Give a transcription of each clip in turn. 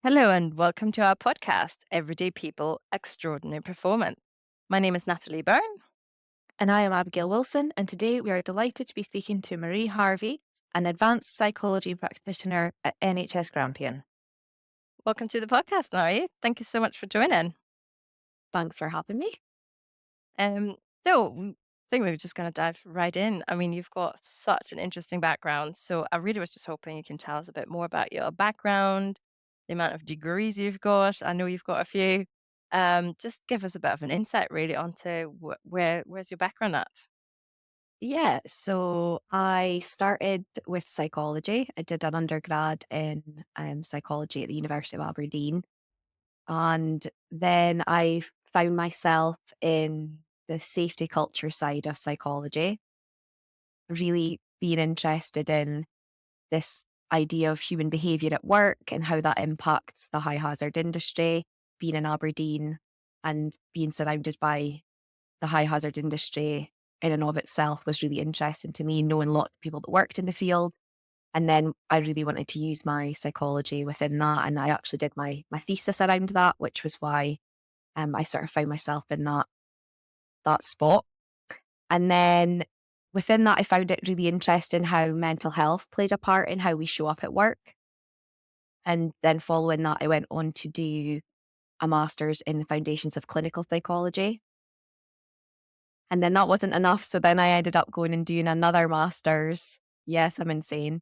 Hello and welcome to our podcast, Everyday People, Extraordinary Performance. My name is Natalie Byrne. And I am Abigail Wilson, and today we are delighted to be speaking to Marie Harvey, an advanced psychology practitioner at NHS Grampian. Welcome to the podcast, Marie. Thank you so much for joining. Thanks for having me. Um, I think we're just going to dive right in. I mean, you've got such an interesting background. So I really was just hoping you can tell us a bit more about your background, the amount of degrees you've got. I know you've got a few. Just give us a bit of an insight really onto where's your background at? Yeah, so I started with psychology. I did an undergrad in psychology at the University of Aberdeen. And then I found myself in the safety culture side of psychology, really being interested in this idea of human behaviour at work and how that impacts the high hazard industry, being in Aberdeen and being surrounded by the high hazard industry in and of itself was really interesting to me, knowing lots of people that worked in the field. And then I really wanted to use my psychology within that. And I actually did my thesis around that, which was why I sort of found myself in that spot. And then within that, I found it really interesting how mental health played a part in how we show up at work. And then following that, I went on to do a master's in the foundations of clinical psychology. And then that wasn't enough. So then I ended up going and doing another master's. Yes, I'm insane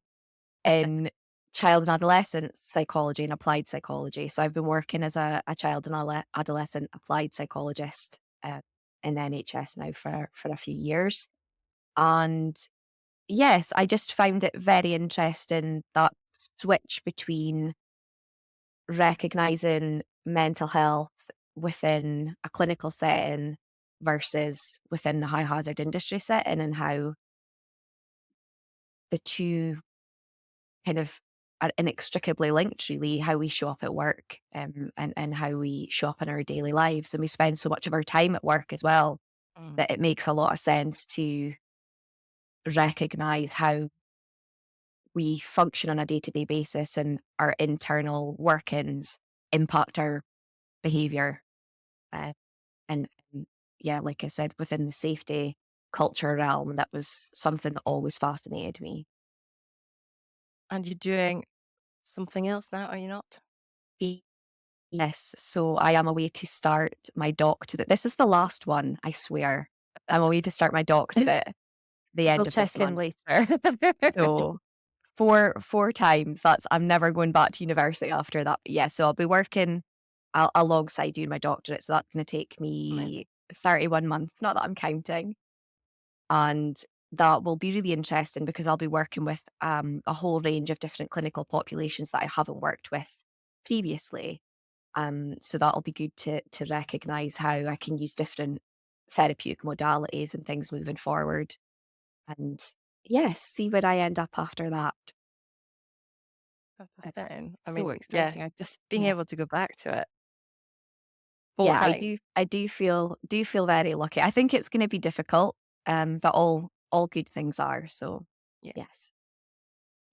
in child and adolescent psychology and applied psychology. So I've been working as a child and adolescent applied psychologist in the NHS now for a few years. And yes, I just found it very interesting that switch between recognizing mental health within a clinical setting versus within the high hazard industry setting and how the two kind of are inextricably linked, really, how we show up at work and how we show up in our daily lives. And we spend so much of our time at work as well Mm. that it makes a lot of sense to recognize how we function on a day to day basis and our internal workings impact our behavior. Uh, and yeah, like I said, within the safety culture realm, that was something that always fascinated me. And you're doing something else now, are you not? Y- Yes, so I am away to start my doctorate. This is the last one, I swear. I'm away to start my doctorate the We'll end of this check in month. later. So four times. That's I'm never going back to university after that. But yeah, so I'll be working alongside doing my doctorate. So that's going to take Amazing. me 31 months. Not that I'm counting. And that will be really interesting because I'll be working with a whole range of different clinical populations that I haven't worked with previously. So that'll be good to recognize how I can use different therapeutic modalities and things moving forward. And yes, see where I end up after that. That's Uh, fascinating. I So mean, yeah, exciting. just being Yeah. able to go back to it full Yeah, time. I do feel very lucky. I think it's gonna be difficult, but all good things are. So Yeah. yes.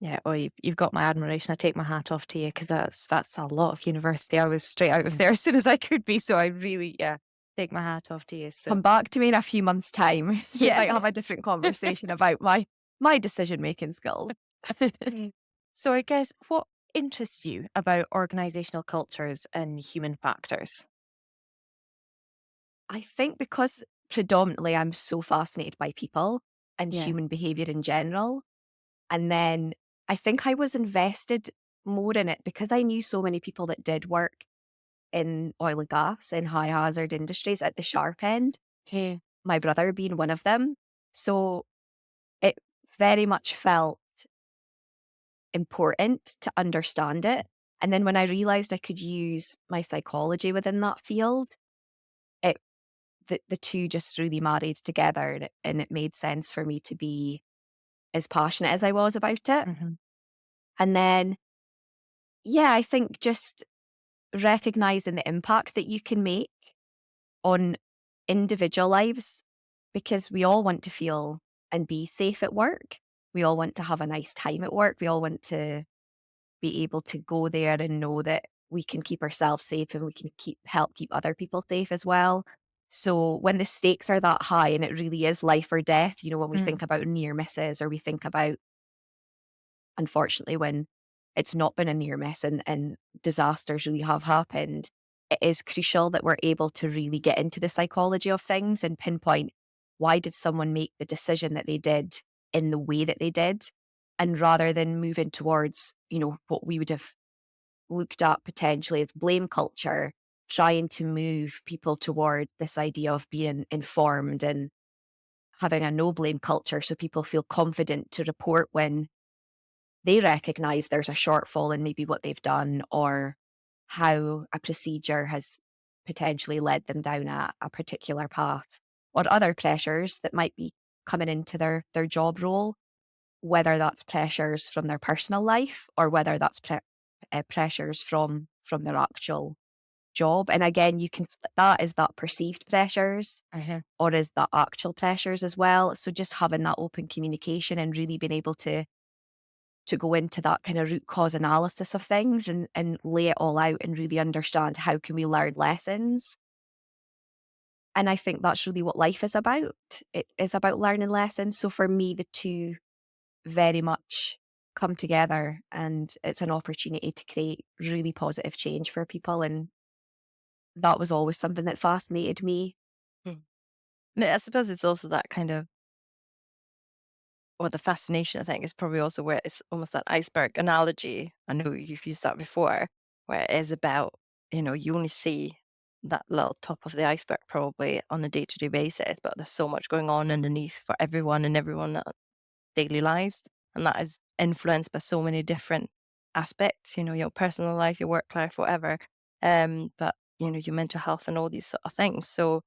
Yeah. Well, you've got my admiration. I take my hat off to you because that's a lot of university. I was straight out of there as soon as I could be. So I really, yeah, take my hat off to you. So Come back to me in a few months' time. We yeah. might have a different conversation about my decision making skills. Mm. So I guess what interests you about organizational cultures and human factors? I think because predominantly I'm so fascinated by people and Yeah. human behavior in general. And then I think I was invested more in it because I knew so many people that did work in oil and gas in high hazard industries at the sharp end, Yeah. my brother being one of them. So it very much felt important to understand it. And then when I realized I could use my psychology within that field, it the two just really married together and it made sense for me to be as passionate as I was about it. Hmm. And then, yeah, I think just recognizing the impact that you can make on individual lives because we all want to feel and be safe at work. We all want to have a nice time at work. We all want to be able to go there and know that we can keep ourselves safe and we can help keep other people safe as well. So when the stakes are that high and it really is life or death, when we Mm. think about near misses, or we think about, unfortunately, when it's not been a near miss and disasters really have happened, it is crucial that we're able to really get into the psychology of things and pinpoint, why did someone make the decision that they did in the way that they did? And rather than moving towards, what we would have looked at potentially as blame culture, trying to move people towards this idea of being informed and having a no blame culture so people feel confident to report when they recognize there's a shortfall in maybe what they've done, or how a procedure has potentially led them down a particular path, or other pressures that might be coming into their job role, whether that's pressures from their personal life or whether that's pressures from their actual job. And again, you can split that, is that perceived pressures Uh-huh. or is that actual pressures as well? So just having that open communication and really being able to go into that kind of root cause analysis of things and lay it all out and really understand, how can we learn lessons. And I think that's really what life is about. It is about learning lessons. So for me, the two very much come together, and it's an opportunity to create really positive change for people. And that was always something that fascinated me. Mm. And I suppose it's also that kind of, or the fascination, I think, is probably also where it's almost that iceberg analogy. I know you've used that before, where it is about, you only see that little top of the iceberg probably on a day-to-day basis, but there's so much going on underneath for everyone and everyone daily lives. And that is influenced by so many different aspects, your personal life, your work life, whatever. But your mental health and all these sort of things. So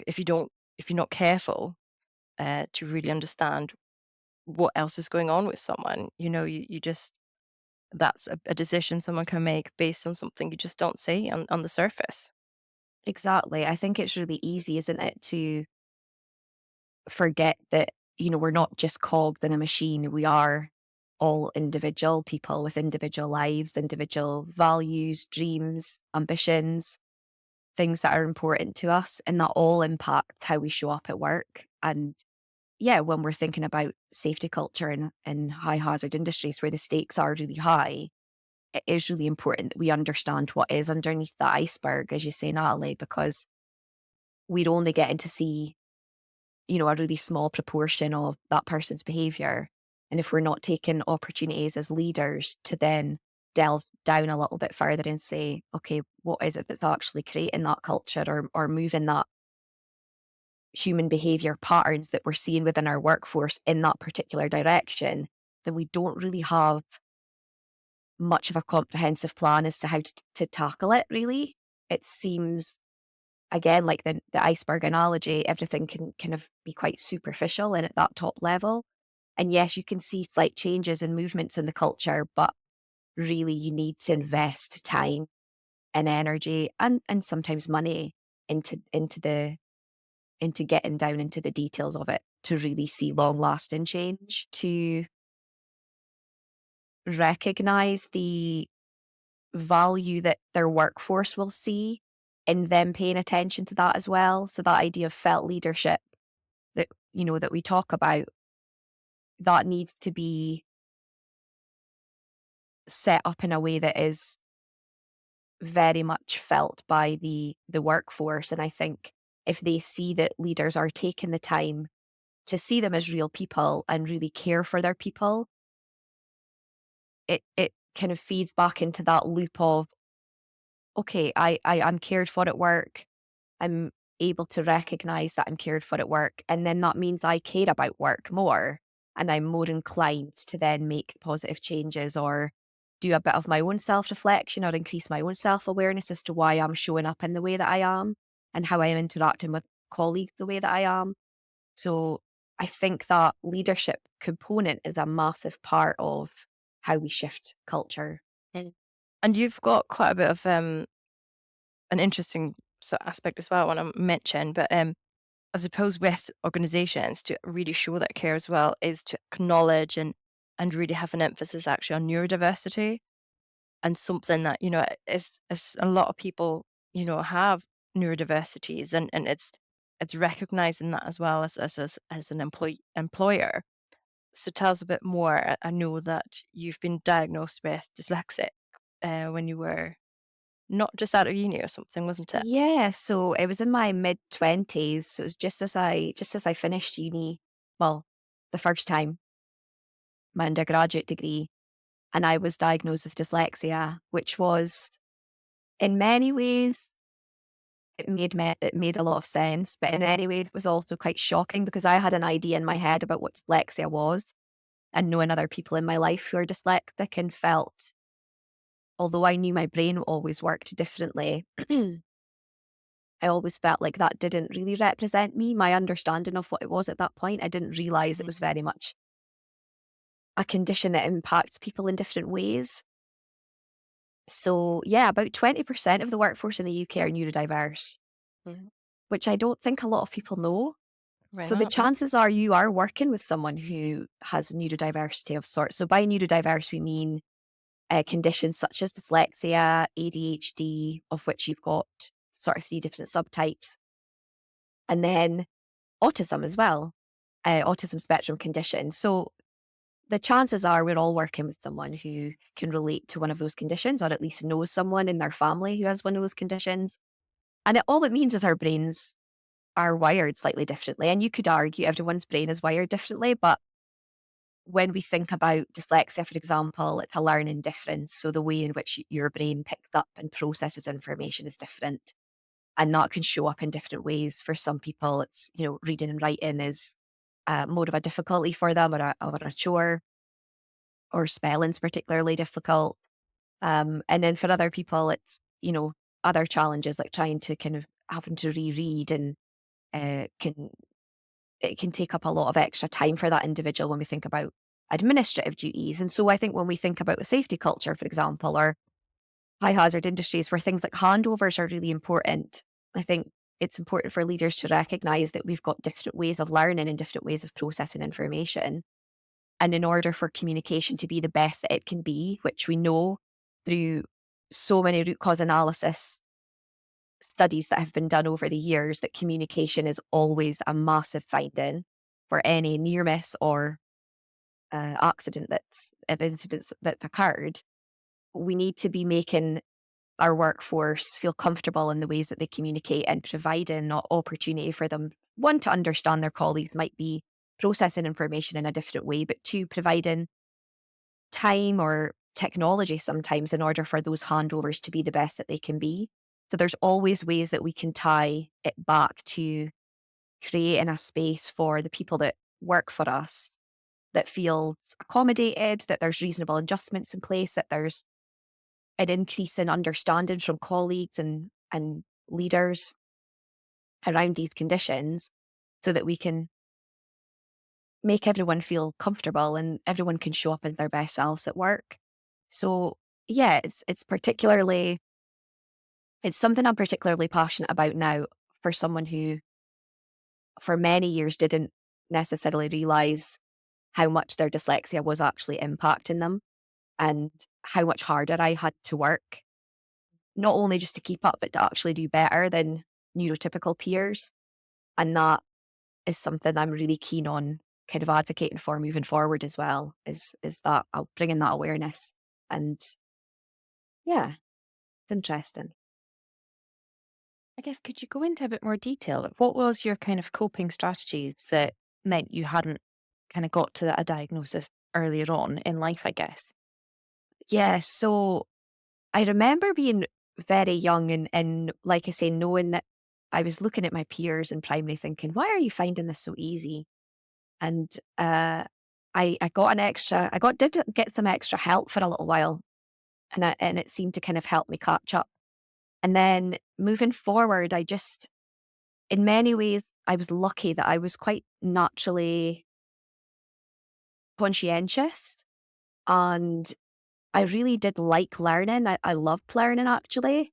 if you don't, if you're not careful to really understand what else is going on with someone, you just, that's a decision someone can make based on something you just don't see on the surface. Exactly. I think it's really easy, isn't it, to forget that, we're not just cogs in a machine. We are all individual people with individual lives, individual values, dreams, ambitions, things that are important to us, and that all impact how we show up at work. And yeah, when we're thinking about safety culture in high hazard industries where the stakes are really high, it is really important that we understand what is underneath the iceberg, as you say, Natalie, because we'd only get to see, a really small proportion of that person's behavior. And if we're not taking opportunities as leaders to then delve down a little bit further and say, okay, what is it that's actually creating that culture, or moving that human behavior patterns that we're seeing within our workforce in that particular direction, then we don't really have much of a comprehensive plan as to how to tackle it, really. It seems, again, like the iceberg analogy, everything can kind of be quite superficial and at that top level. And yes, you can see slight changes and movements in the culture, but really you need to invest time and energy and sometimes money into getting down into the details of it to really see long lasting change, to recognize the value that their workforce will see in them paying attention to that as well. So that idea of felt leadership that we talk about, that needs to be set up in a way that is very much felt by the workforce. And I think if they see that leaders are taking the time to see them as real people and really care for their people, it kind of feeds back into that loop of, okay, I'm cared for at work. I'm able to recognize that I'm cared for at work. And then that means I care about work more, and I'm more inclined to then make positive changes, or do a bit of my own self reflection, or increase my own self awareness as to why I'm showing up in the way that I am and how I am interacting with colleagues the way that I am. So I think that leadership component is a massive part of how we shift culture. Mm. And you've got quite a bit of an interesting sort of aspect as well I want to mention, but I suppose with organizations to really show that care as well is to acknowledge and really have an emphasis actually on neurodiversity. and something that, is a lot of people, have neurodiversities, and it's recognizing that as well as an employer. So tell us a bit more. I know that you've been diagnosed with dyslexic when you were not just out of uni or something, wasn't it? Yeah, so it was in my mid-20s, so it was just as I finished uni, well, the first time, my undergraduate degree, and I was diagnosed with dyslexia, which was in many ways it made a lot of sense, but in any way it was also quite shocking because I had an idea in my head about what dyslexia was, and knowing other people in my life who are dyslexic and felt, although I knew my brain always worked differently, I always felt like that didn't really represent me, my understanding of what it was at that point. I didn't realize it was Mhm. very much a condition that impacts people in different ways. So, yeah, about 20% of the workforce in the UK are neurodiverse, Mhm. which I don't think a lot of people know. Right So, the on. Yeah. chances are you are working with someone who has neurodiversity of sorts. So, by neurodiverse, we mean conditions such as dyslexia, ADHD, of which you've got sort of three different subtypes, and then autism as well, autism spectrum condition. So the chances are we're all working with someone who can relate to one of those conditions, or at least knows someone in their family who has one of those conditions. And all it means is our brains are wired slightly differently. And you could argue everyone's brain is wired differently, but when we think about dyslexia, for example, it's a learning difference. So the way in which your brain picks up and processes information is different. And that can show up in different ways. For some people, it's, reading and writing is more of a difficulty for them, or a chore, or spelling's particularly difficult. And then for other people, it's, other challenges like trying to kind of having to reread, and can it can take up a lot of extra time for that individual when we think about administrative duties. And so I think when we think about the safety culture, for example, or high hazard industries where things like handovers are really important, I think it's important for leaders to recognize that we've got different ways of learning and different ways of processing information. And in order for communication to be the best that it can be, which we know through so many root cause analysis studies that have been done over the years, that communication is always a massive finding for any near miss or accident that's an incident that's occurred. We need to be making our workforce feel comfortable in the ways that they communicate, and providing opportunity for them, one, to understand their colleagues might be processing information in a different way, but two, providing time or technology sometimes in order for those handovers to be the best that they can be. So there's always ways that we can tie it back to creating a space for the people that work for us that feels accommodated, that there's reasonable adjustments in place, that there's an increase in understanding from colleagues and leaders around these conditions, so that we can make everyone feel comfortable and everyone can show up as their best selves at work. So yeah, it's something I'm particularly passionate about now, for someone who for many years didn't necessarily realize how much their dyslexia was actually impacting them, and how much harder I had to work, not only just to keep up, but to actually do better than neurotypical peers. And that is something I'm really keen on kind of advocating for moving forward as well, is that I'll bring in that awareness. And yeah, it's interesting. I guess could you go into a bit more detail? Like, what was your kind of coping strategies that meant you hadn't kind of got to a diagnosis earlier on in life, I guess? Yeah, so I remember being very young, and like I say, knowing that I was looking at my peers in primary thinking, why are you finding this so easy? And I got an extra, I got did get some extra help for a little while, and it seemed to kind of help me catch up. And then moving forward, in many ways, I was lucky that I was quite naturally conscientious, and I really did like learning. I loved learning actually.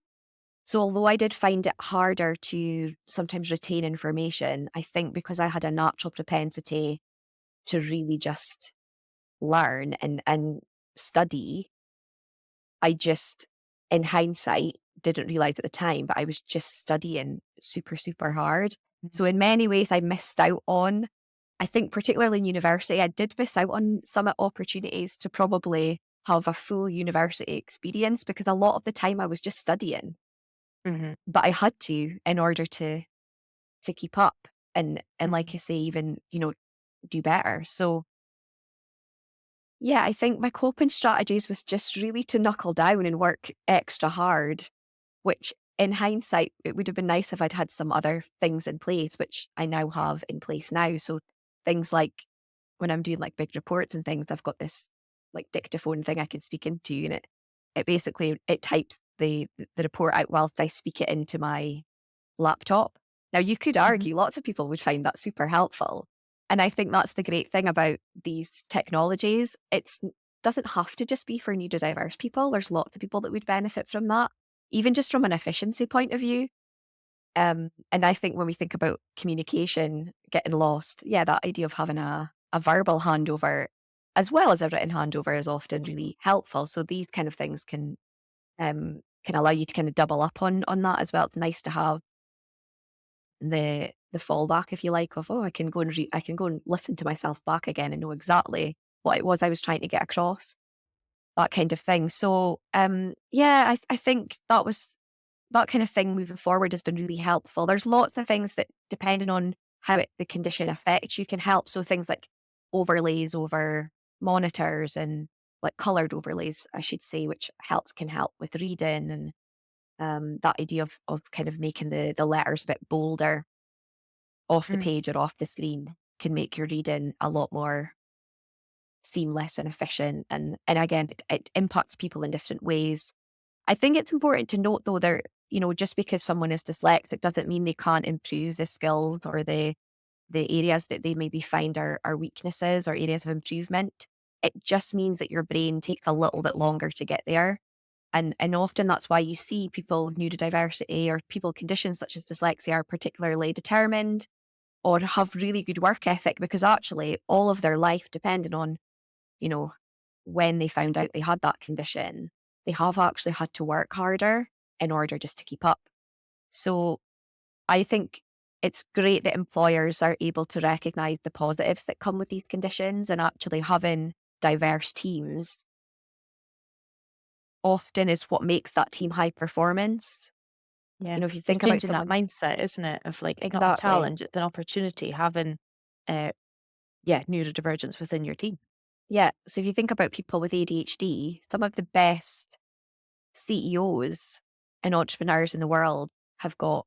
So although I did find it harder to sometimes retain information, I think because I had a natural propensity to really just learn and study, I just, in hindsight, didn't realize at the time, but I was just studying super, super hard. Mhm. So in many ways, I missed out on, I think particularly in university, I did miss out on some opportunities to probably have a full university experience because a lot of the time I was just studying, Mhm. but I had to in order to keep up and like Mhm. I say, even, do better. So yeah, I think my coping strategies was just really to knuckle down and work extra hard, which in hindsight, it would have been nice if I'd had some other things in place, which I now have in place now. So things like when I'm doing like big reports and things, I've got this like dictaphone thing I can speak into, and it basically it types the report out whilst I speak it into my laptop. Now, you could Mhm. argue lots of people would find that super helpful. And I think that's the great thing about these technologies. It's doesn't have to just be for neurodiverse people. There's lots of people that would benefit from that, even just from an efficiency point of view. And I think when we think about communication getting lost, yeah, that idea of having a verbal handover as well as a written handover is often really helpful. So these kind of things can allow you to kind of double up on that as well. It's nice to have the fallback, if you like, of, oh, I can go and listen to myself back again and know exactly what it was I was trying to get across, that kind of thing. So yeah, I think that kind of thing moving forward has been really helpful. There's lots of things that, depending on how the condition affects you, can help. So things like overlays over monitors and like colored overlays, I should say, which can help with reading, and that idea of kind of making the letters a bit bolder off the Mm. page or off the screen can make your reading a lot more seamless and efficient. And again, it impacts people in different ways. I think it's important to note though, just because someone is dyslexic doesn't mean they can't improve the skills or the areas that they maybe find are weaknesses or areas of improvement. It just means that your brain takes a little bit longer to get there. And often that's why you see people with neurodiversity or people with conditions such as dyslexia are particularly determined or have really good work ethic, because actually all of their life depending on, you know, when they found out they had that condition, they have actually had to work harder in order just to keep up. So I think it's great that employers are able to recognize the positives that come with these conditions, and actually having diverse teams often is what makes that team high performance. Yeah. If you It's think about changing that someone. mindset, isn't it? Of like, it's not a Exactly. challenge, it's an opportunity having, uh, yeah, neurodivergence within your team. Yeah. So if you think about people with ADHD, some of the best CEOs and entrepreneurs in the world have got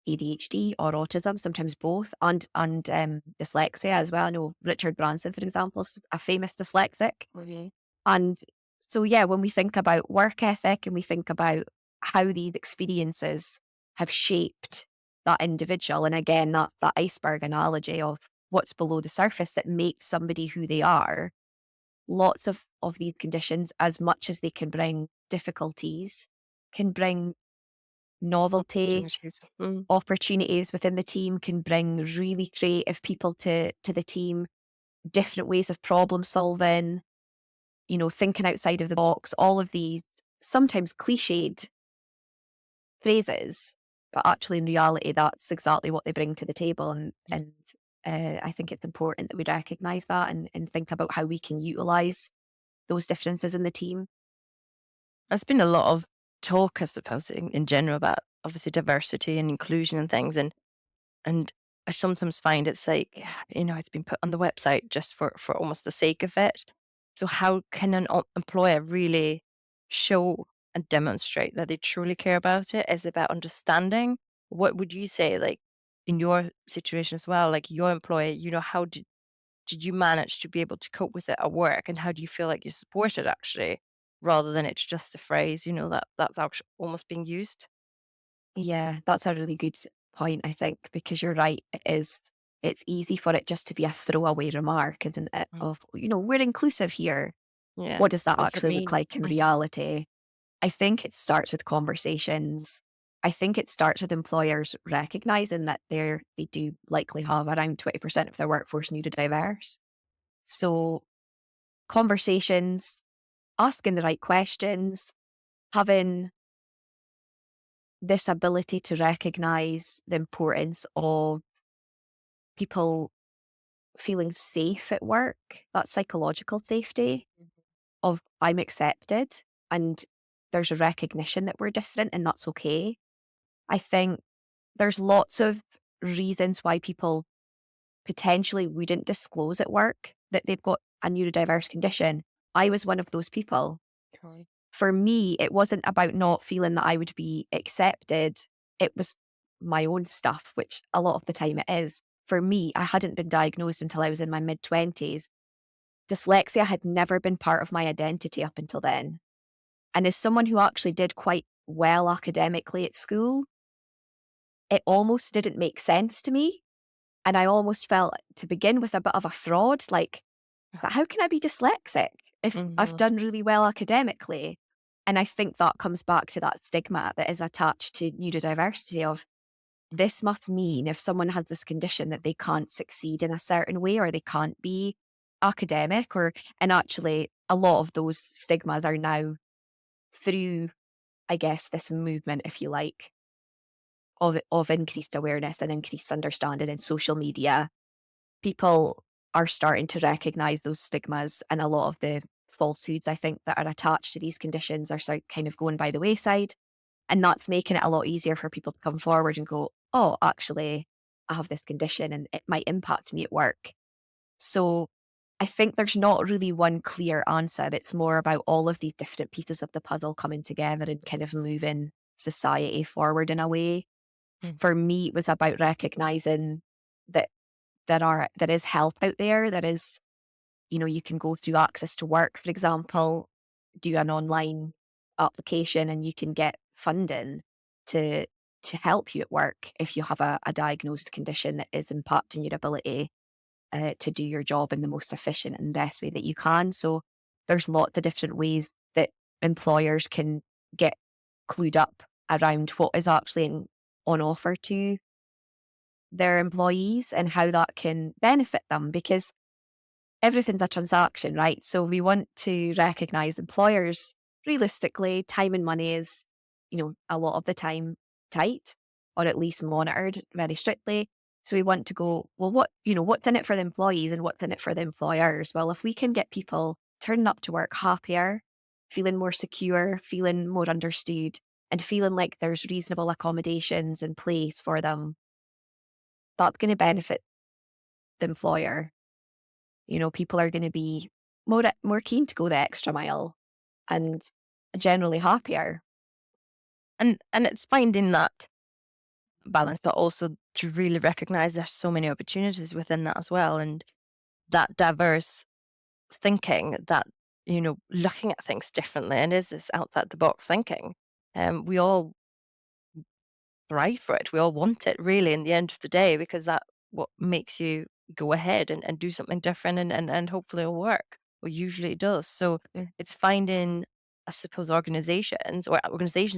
ADHD or autism, sometimes both, and dyslexia as well. I know Richard Branson, for example, is a famous dyslexic. Mhm. And so, yeah, when we think about work ethic and we think about how these experiences have shaped that individual, and again, that's that iceberg analogy of what's below the surface that makes somebody who they are. Lots of these conditions, as much as they can bring difficulties, can bring novelty, Opportunities. Mm. opportunities within the team, can bring really creative people to the team, different ways of problem solving, thinking outside of the box, all of these sometimes cliched phrases, but actually in reality, that's exactly what they bring to the table. And I think it's important that we recognize that and think about how we can utilize those differences in the team. There's been a lot of talk, I suppose, in general about obviously diversity and inclusion and things. And I sometimes find it's like, it's been put on the website just for almost the sake of it. So how can an employer really show and demonstrate that they truly care about it? Is it about understanding? What would you say, like in your situation as well, like your employer, how did you manage to be able to cope with it at work, and how do you feel like you're supported actually, rather than it's just a phrase, that's actually almost being used? Yeah, that's a really good point, I think, because you're right. It's easy for it just to be a throwaway remark, isn't it? Mm. Of, we're inclusive here. Yeah. What does that What does it actually look mean? like in reality? I think it starts with conversations. I think it starts with employers recognizing that they do likely have around 20% of their workforce neurodiverse. So conversations, asking the right questions, having this ability to recognize the importance of people feeling safe at work, that psychological safety of I'm accepted and there's a recognition that we're different and that's okay. I think there's lots of reasons why people potentially wouldn't disclose at work that they've got a neurodiverse condition. I was one of those people. Okay. For me, it wasn't about not feeling that I would be accepted. It was my own stuff, which a lot of the time it is. For me, I hadn't been diagnosed until I was in my mid 20s. Dyslexia had never been part of my identity up until then. And as someone who actually did quite well academically at school, it almost didn't make sense to me. And I almost felt to begin with a bit of a fraud. Like, but how can I be dyslexic if I've Mhm. done really well academically? And I think that comes back to that stigma that is attached to neurodiversity of this must mean if someone has this condition that they can't succeed in a certain way or they can't be academic or and actually a lot of those stigmas are now through, I guess, this movement, if you like, of increased awareness and increased understanding in social media. People are starting to recognize those stigmas and a lot of the falsehoods I think that are attached to these conditions are kind of going by the wayside. And that's making it a lot easier for people to come forward and go, oh, actually, I have this condition and it might impact me at work. So I think there's not really one clear answer. It's more about all of these different pieces of the puzzle coming together and kind of moving society forward in a way. Mm. For me, it was about recognizing that there is help out there. There is, you can go through access to work, for example, do an online application and you can get funding to help you at work if you have a diagnosed condition that is impacting your ability to do your job in the most efficient and best way that you can. So there's lots of different ways that employers can get clued up around what is actually on offer to their employees and how that can benefit them because everything's a transaction, right? So we want to recognize employers realistically, time and money is, a lot of the time tight or at least monitored very strictly. So we want to go, well, what's in it for the employees and what's in it for the employers? Well, if we can get people turning up to work happier, feeling more secure, feeling more understood, and feeling like there's reasonable accommodations in place for them, that's going to benefit the employer. People are going to be more keen to go the extra mile and generally happier. And it's finding that balance, but also to really recognize there's so many opportunities within that as well, and that diverse thinking, that looking at things differently, and is this outside the box thinking. We all thrive for it. We all want it, really, in the end of the day, because that what makes you go ahead and do something different, and hopefully it'll work. Well, usually it does. So Mm. it's finding, I suppose, organizations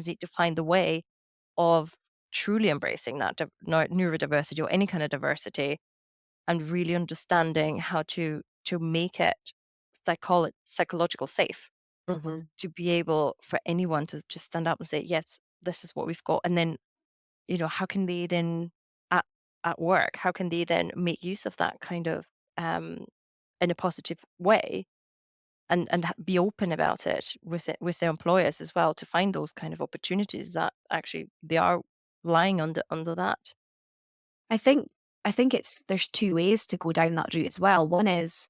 need to find a way of truly embracing that neurodiversity or any kind of diversity, and really understanding how to make it psychological safe, Mhm. to be able for anyone to just stand up and say, yes, this is what we've got. And then, how can they then at work, how can they then make use of that kind of um in a positive way, and be open about it with their employers as well, to find those kind of opportunities that actually they are lying under that. I think I think there's two ways to go down that route as well. One is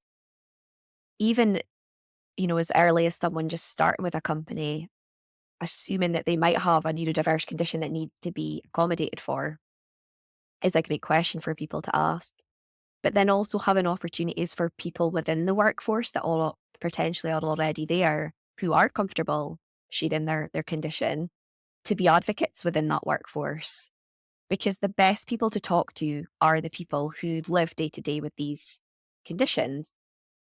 even, as early as someone just starting with a company, assuming that they might have a neurodiverse condition that needs to be accommodated for is a great question for people to ask. But then also having opportunities for people within the workforce that all potentially are already there who are comfortable sharing their condition to be advocates within that workforce. Because the best people to talk to are the people who live day to day with these conditions.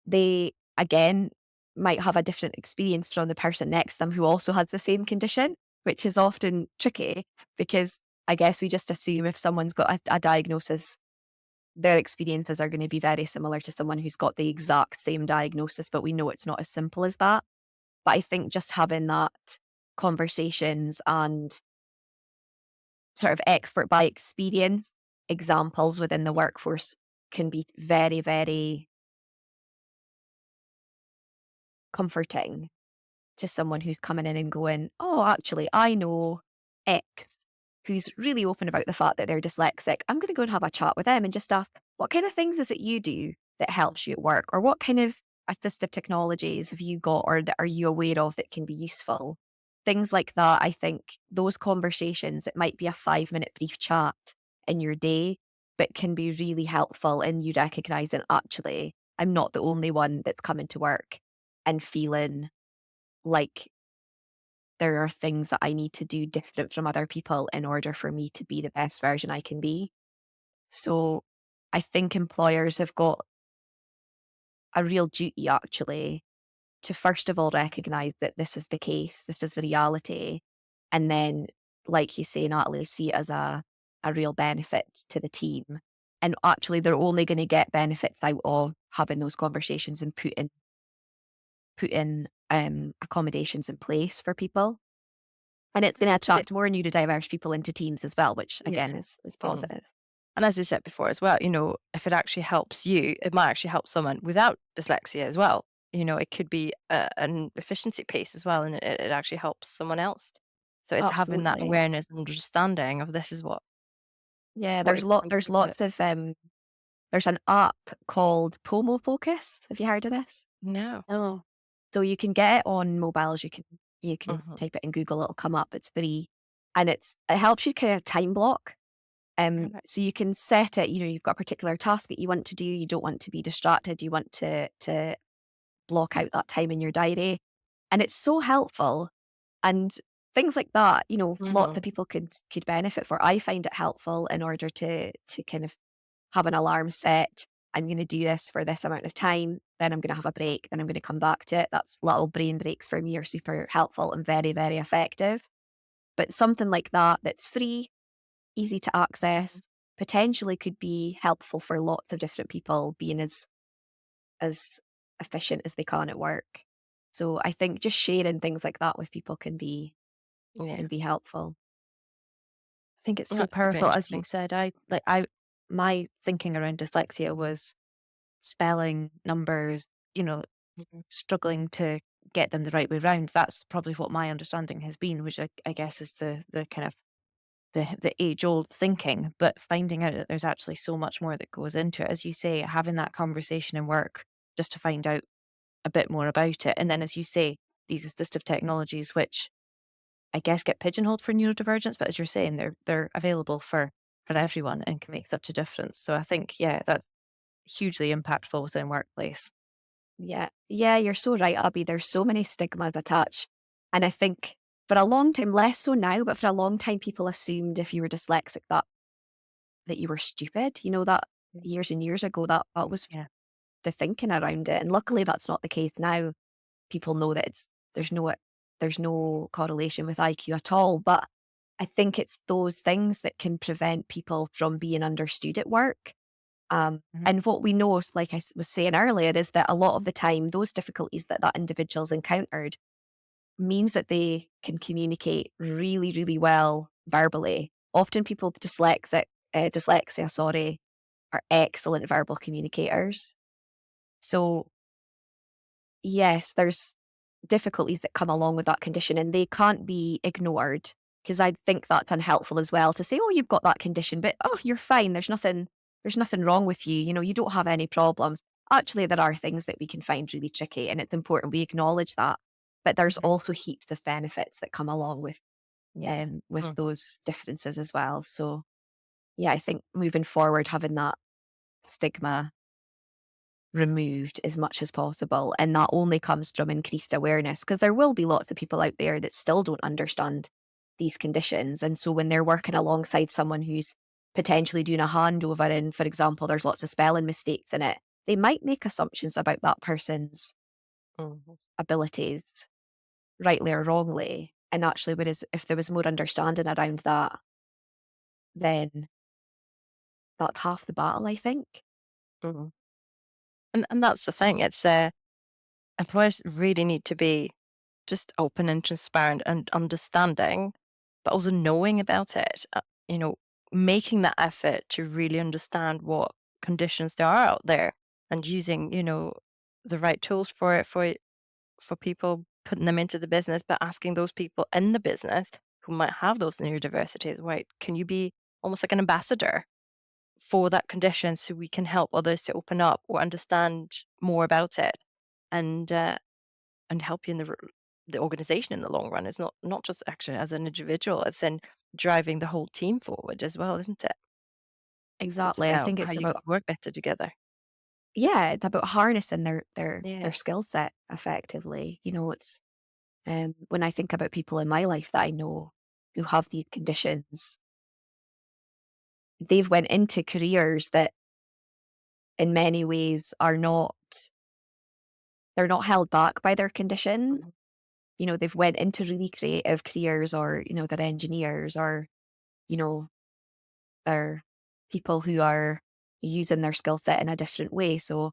They, again, might have a different experience from the person next to them who also has the same condition, which is often tricky because I guess we just assume if someone's got a diagnosis, their experiences are going to be very similar to someone who's got the exact same diagnosis, but we know it's not as simple as that. But I think just having that conversations and sort of expert by experience examples within the workforce can be very, very comforting to someone who's coming in and going, "Oh, actually, I know X who's really open about the fact that they're dyslexic. I'm going to go and have a chat with them and just ask, what kind of things is it you do that helps you at work? Or what kind of assistive technologies have you got or that are you aware of that can be useful?" Things like that. I think those conversations, it might be a 5-minute brief chat in your day, but can be really helpful in you recognizing, actually, I'm not the only one that's coming to work and feeling like there are things that I need to do different from other people in order for me to be the best version I can be. So I think employers have got a real duty actually to first of all recognize that this is the case, this is the reality. And then, like you say, Natalie, see it as a real benefit to the team. And actually they're only going to get benefits out of having those conversations and put in accommodations in place for people. And it's gonna It attract more neurodiverse people into teams as well, which yeah. again is Mhm. positive. And as you said before as well, if it actually helps you, it might actually help someone without dyslexia as well. It could be an efficiency piece as well, and it actually helps someone else. So it's having that Absolutely. awareness and understanding of this is Yeah, what there's you're trying there's to do. lots of there's an app called Pomo Focus. Have you heard of this? No. Oh. So you can get it on mobiles, you can Mhm. type it in Google, it'll come up, it's free. And it helps you kind of time block. Alright. So you can set it, you've got a particular task that you want to do, you don't want to be distracted, you want to block out that time in your diary. And it's so helpful. And things like that, lots Mhm. of people could benefit for. I find it helpful in order to kind of have an alarm set. I'm going to do this for this amount of time, then I'm going to have a break, then I'm going to come back to it. That's little brain breaks for me are super helpful and very, very effective. But something like that that's free, easy to access, potentially could be helpful for lots of different people being as efficient as they can at work. So I think just sharing things like that with people Yeah. can be helpful. I think it's so That's super powerful, as you interesting. said. My thinking around dyslexia was spelling, numbers, Mhm. struggling to get them the right way round. That's probably what my understanding has been, which I guess is the kind of the age old thinking, but finding out that there's actually so much more that goes into it. As you say, having that conversation in work just to find out a bit more about it. And then, as you say, these assistive technologies, which I guess get pigeonholed for neurodivergence, but as you're saying, they're available for everyone and can make such a difference. So I think, yeah, that's hugely impactful within workplace. Yeah. Yeah, you're so right, Abby. There's so many stigmas attached. And I think for a long time, less so now, but for a long time, people assumed if you were dyslexic that you were stupid. That Mm. years and years ago, that was Yeah. the thinking around it. And luckily that's not the case now. People know that there's no correlation with IQ at all. But I think it's those things that can prevent people from being understood at work. Mhm. And what we know, like was saying earlier, is that a lot of the time, those difficulties that individual's encountered means that they can communicate really, really well verbally. Often people with dyslexia, sorry, are excellent verbal communicators. So yes, there's difficulties that come along with that condition and they can't be ignored because I think that's unhelpful as well to say, oh, you've got that condition, but oh, you're fine. There's nothing wrong with you. You don't have any problems. Actually, there are things that we can find really tricky and it's important we acknowledge that. But there's Mhm. also heaps of benefits that come along Yeah. with Mm. those differences as well. So yeah, I think moving forward, having that stigma removed as much as possible. And that only comes from increased awareness because there will be lots of people out there that still don't understand these conditions. And so when they're working alongside someone who's potentially doing a handover and, for example, there's lots of spelling mistakes in it, they might make assumptions about that person's Mhm. abilities, rightly or wrongly. And actually, whereas if there was more understanding around that, then that's half the battle, I think. Mhm. And that's the thing. It's employers really need to be just open and transparent and understanding, but also knowing about it, you know, making that effort to really understand what conditions there are out there and using, the right tools for people, putting them into the business, but asking those people in the business who might have those neurodiversities, right? Can you be almost like an ambassador for that condition so we can help others to open up or understand more about it and help you in the organization in the long run? It's not just actually as an individual, it's in driving the whole team forward as well, isn't it? It's Exactly. I about think how it's you can about, work better together. yeah, it's about harnessing their Yeah. skill set effectively. It's when I think about people in my life that I know who have these conditions, they've went into careers that in many ways are not they're not held back by their condition. Mhm. They've went into really creative careers, or, they're engineers, or, you know, they're people who are using their skill set in a different way. So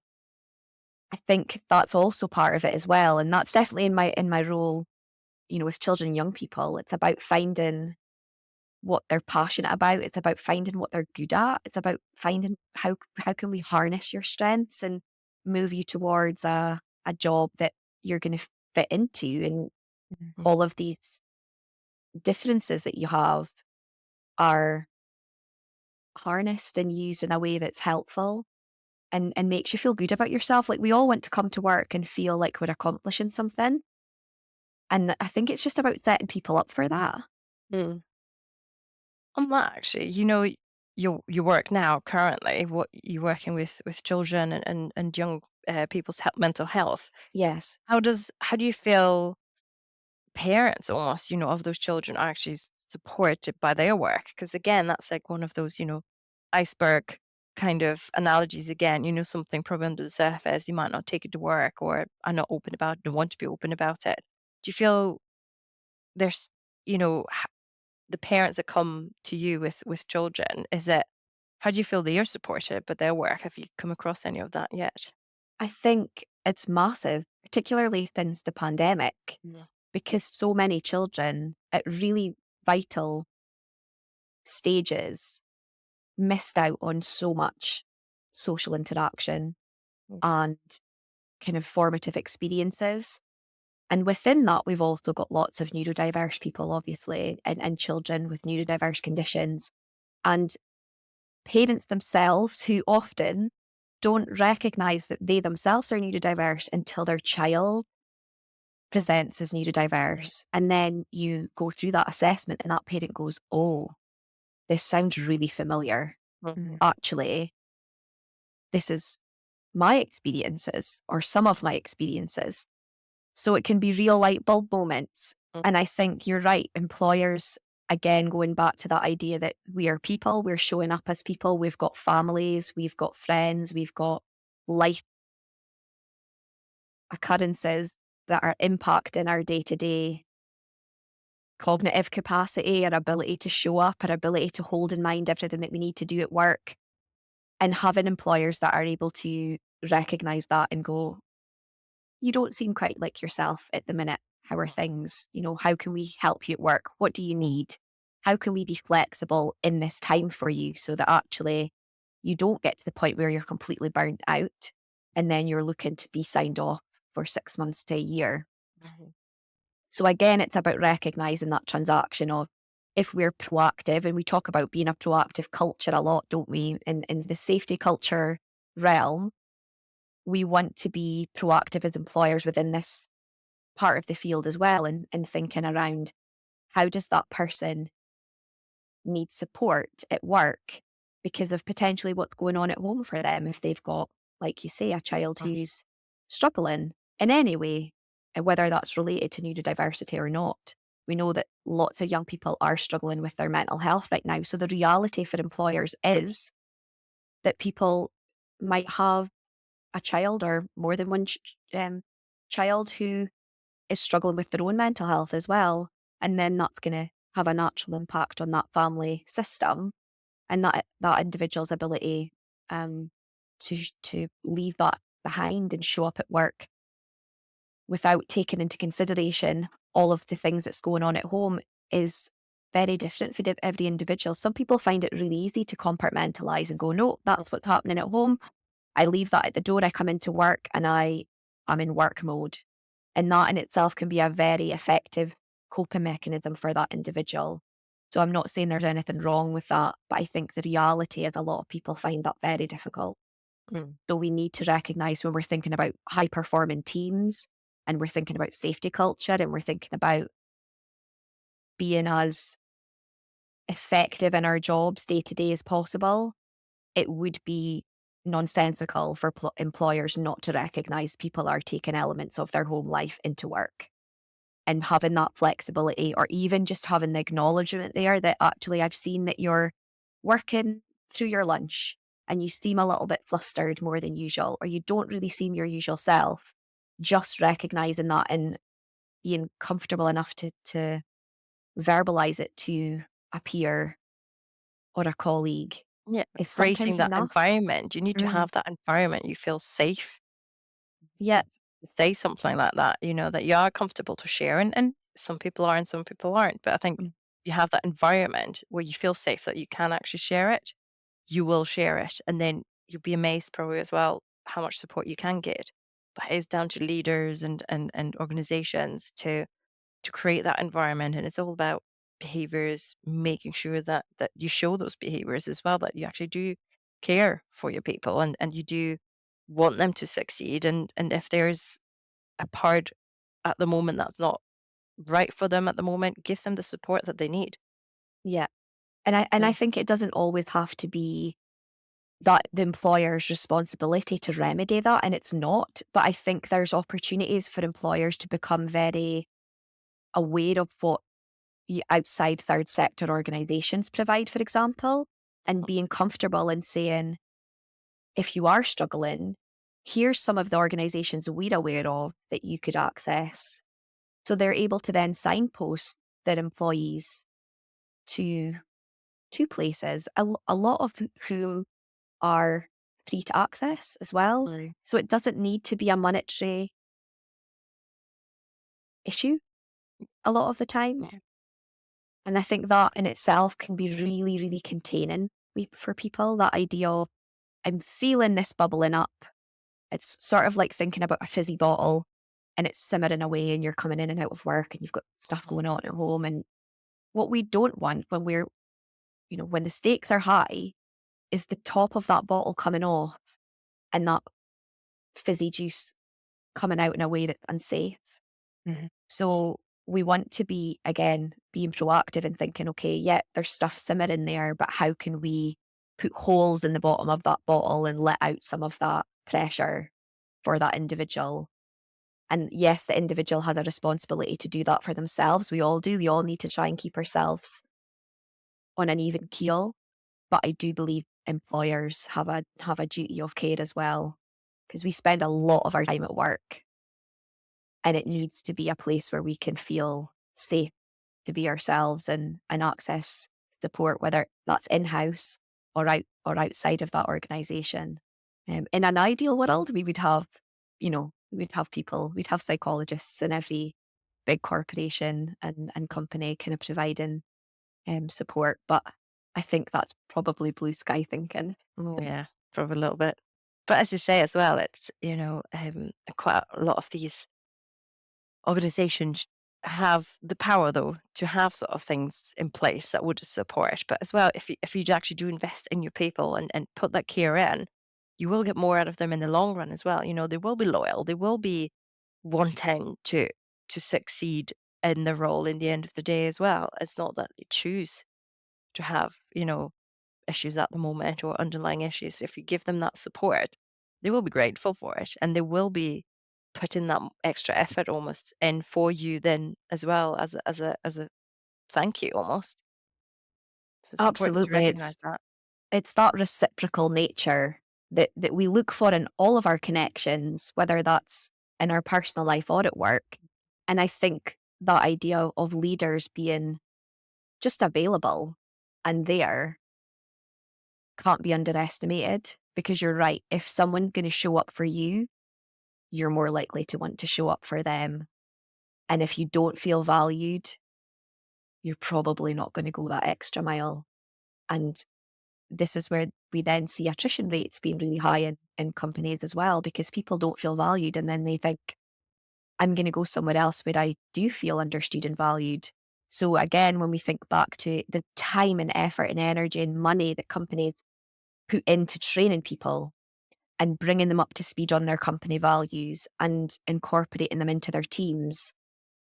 I think that's also part of it as well. And that's definitely in my role, with children and young people. It's about finding what they're passionate about. It's about finding what they're good at. It's about finding how can we harness your strengths and move you towards a job that you're going to fit into. And Mhm. all of these differences that you have are harnessed and used in a way that's helpful and makes you feel good about yourself. Like, we all want to come to work and feel like we're accomplishing something. And I think it's just about setting people up for that. Mm. On that, actually, your work now currently, what you're working with children and young people's mental health. Yes. How do you feel parents almost, of those children are actually supported by their work? Because again, that's like one of those, iceberg kind of analogies again, something probably under the surface, you might not take it to work or are not open about it, don't want to be open about it. Do you feel there's, you know, h- the parents that come to you with children, is it, how do you feel they are supported by their work? Have you come across any of that yet? I think it's massive, particularly since the pandemic, Yeah. because so many children at really vital stages missed out on so much social interaction Mm. and kind of formative experiences. And within that, we've also got lots of neurodiverse people, obviously, and children with neurodiverse conditions, and parents themselves who often don't recognize that they themselves are neurodiverse until their child presents as neurodiverse. And then you go through that assessment, and that parent goes, "Oh, this sounds really familiar. Mhm. Actually, this is my experiences or some of my experiences." So it can be real light bulb moments. Mm. And I think you're right. Employers, again, going back to that idea that we are people, we're showing up as people, we've got families, we've got friends, we've got life occurrences that are impacting our day to day cognitive capacity, our ability to show up, our ability to hold in mind everything that we need to do at work. And having employers that are able to recognize that and go, "You don't seem quite like yourself at the minute. How are things? How can we help you at work? What do you need? How can we be flexible in this time for you so that actually you don't get to the point where you're completely burnt out and then you're looking to be signed off for 6 months to a year?" Mhm. So again, it's about recognizing that transaction of, if we're proactive, and we talk about being a proactive culture a lot, don't we? In the safety culture realm, we want to be proactive as employers within this part of the field as well, and thinking around, how does that person need support at work because of potentially what's going on at home for them, if they've got, like you say, a child who's struggling in any way, and whether that's related to neurodiversity or not. We know that lots of young people are struggling with their mental health right now. So the reality for employers is that people might have a child or more than one child who is struggling with their own mental health as well. And then that's going to have a natural impact on that family system and that individual's ability um, to leave that behind and show up at work without taking into consideration all of the things that's going on at home is very different for every individual. Some people find it really easy to compartmentalize and go, no, that's what's happening at home. I leave that at the door. I come into work and I'm in work mode. And that in itself can be a very effective coping mechanism for that individual. So I'm not saying there's anything wrong with that, but I think the reality is a lot of people find that very difficult. Mm. So we need to recognize when we're thinking about high performing teams and we're thinking about safety culture and we're thinking about being as effective in our jobs day to day as possible, it would be nonsensical for employers not to recognize people are taking elements of their home life into work and having that flexibility, or even just having the acknowledgement there that actually I've seen that you're working through your lunch and you seem a little bit flustered more than usual, or you don't really seem your usual self. Just recognizing that and being comfortable enough to verbalize it to a peer or a colleague Yeah, is creating sometimes that enough. environment. You need to Mm. have that environment you feel safe Yeah, to say something like that, that you are comfortable to share. And some people are and some people aren't. But I think mm, you have that environment where you feel safe that you can actually share it, you will share it. And then you'll be amazed probably as well how much support you can get. But it's down to leaders and organizations to create that environment. And it's all about behaviors, making sure that you show those behaviors as well, that you actually do care for your people and you do want them to succeed. And if there's a part at the moment that's not right for them at the moment, give them the support that they need. yeah. And I Mm. think it doesn't always have to be that the employer's responsibility to remedy that, and it's not. But I think there's opportunities for employers to become very aware of what outside third sector organizations provide, for example, and being comfortable in saying, if you are struggling, here's some of the organizations we're aware of that you could access. So they're able to then signpost their employees to places, a lot of whom are free to access as well. Right. So it doesn't need to be a monetary issue a lot of the time. Yeah. And I think that in itself can be really, really containing for people. That idea of, I'm feeling this bubbling up. It's sort of like thinking about a fizzy bottle and it's simmering away and you're coming in and out of work and you've got stuff going on at home. And what we don't want when when the stakes are high is the top of that bottle coming off and that fizzy juice coming out in a way that's unsafe. Mhm. So we want to be, again, being proactive and thinking, okay, yeah, there's stuff simmering there, but how can we put holes in the bottom of that bottle and let out some of that pressure for that individual? And yes, the individual had a responsibility to do that for themselves. We all do. We all need to try and keep ourselves on an even keel. But I do believe employers have a duty of care as well, because we spend a lot of our time at work and it needs to be a place where we can feel safe to be ourselves and access support, whether that's in-house or outside of that organization. In an ideal world, we would have, we'd have people, we'd have psychologists in every big corporation and company kind of providing support. But I think that's probably blue sky thinking. Oh, yeah, probably a little bit. But as you say as well, it's, quite a lot of these organizations have the power though to have sort of things in place that would support. But as well, if you actually do invest in your people and put that care in, you will get more out of them in the long run as well. They will be loyal. They will be wanting to succeed in the role in the end of the day as well. It's not that they choose to have, issues at the moment or underlying issues. If you give them that support, they will be grateful for it and they will be putting that extra effort almost in for you then as well as a thank you almost. So it's important to Absolutely. recognize It's that. it's that reciprocal nature that we look for in all of our connections, whether that's in our personal life or at work. And I think that idea of leaders being just available and there can't be underestimated, because you're right. If someone's going to show up for you, you're more likely to want to show up for them. And if you don't feel valued, you're probably not going to go that extra mile. And this is where we then see attrition rates being really high in companies as well, because people don't feel valued and then they think, I'm going to go somewhere else where I do feel understood and valued. So again, when we think back to the time and effort and energy and money that companies put into training people and bringing them up to speed on their company values and incorporating them into their teams,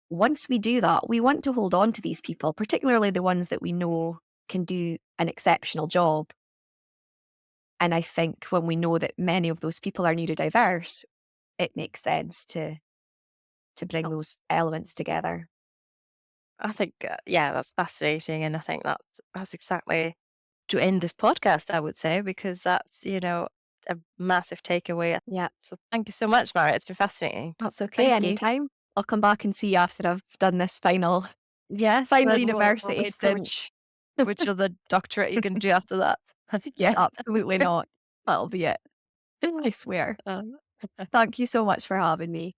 once we do that, we want to hold on to these people, particularly the ones that we know can do an exceptional job. And I think when we know that many of those people are neurodiverse, it makes sense to bring Oh, those elements together. I think, yeah, that's fascinating, and I think that's exactly to end this podcast, I would say, because that's, a massive takeaway. Yeah, So thank you so much, Mara. It's been fascinating. that's okay. Thank you. Anytime. I'll come back and see you after I've done this final Yes, final then we'll university wait for stint. which other doctorate you can do after that. Yeah, absolutely not. That'll be it. I swear. Um, Thank you so much for having me.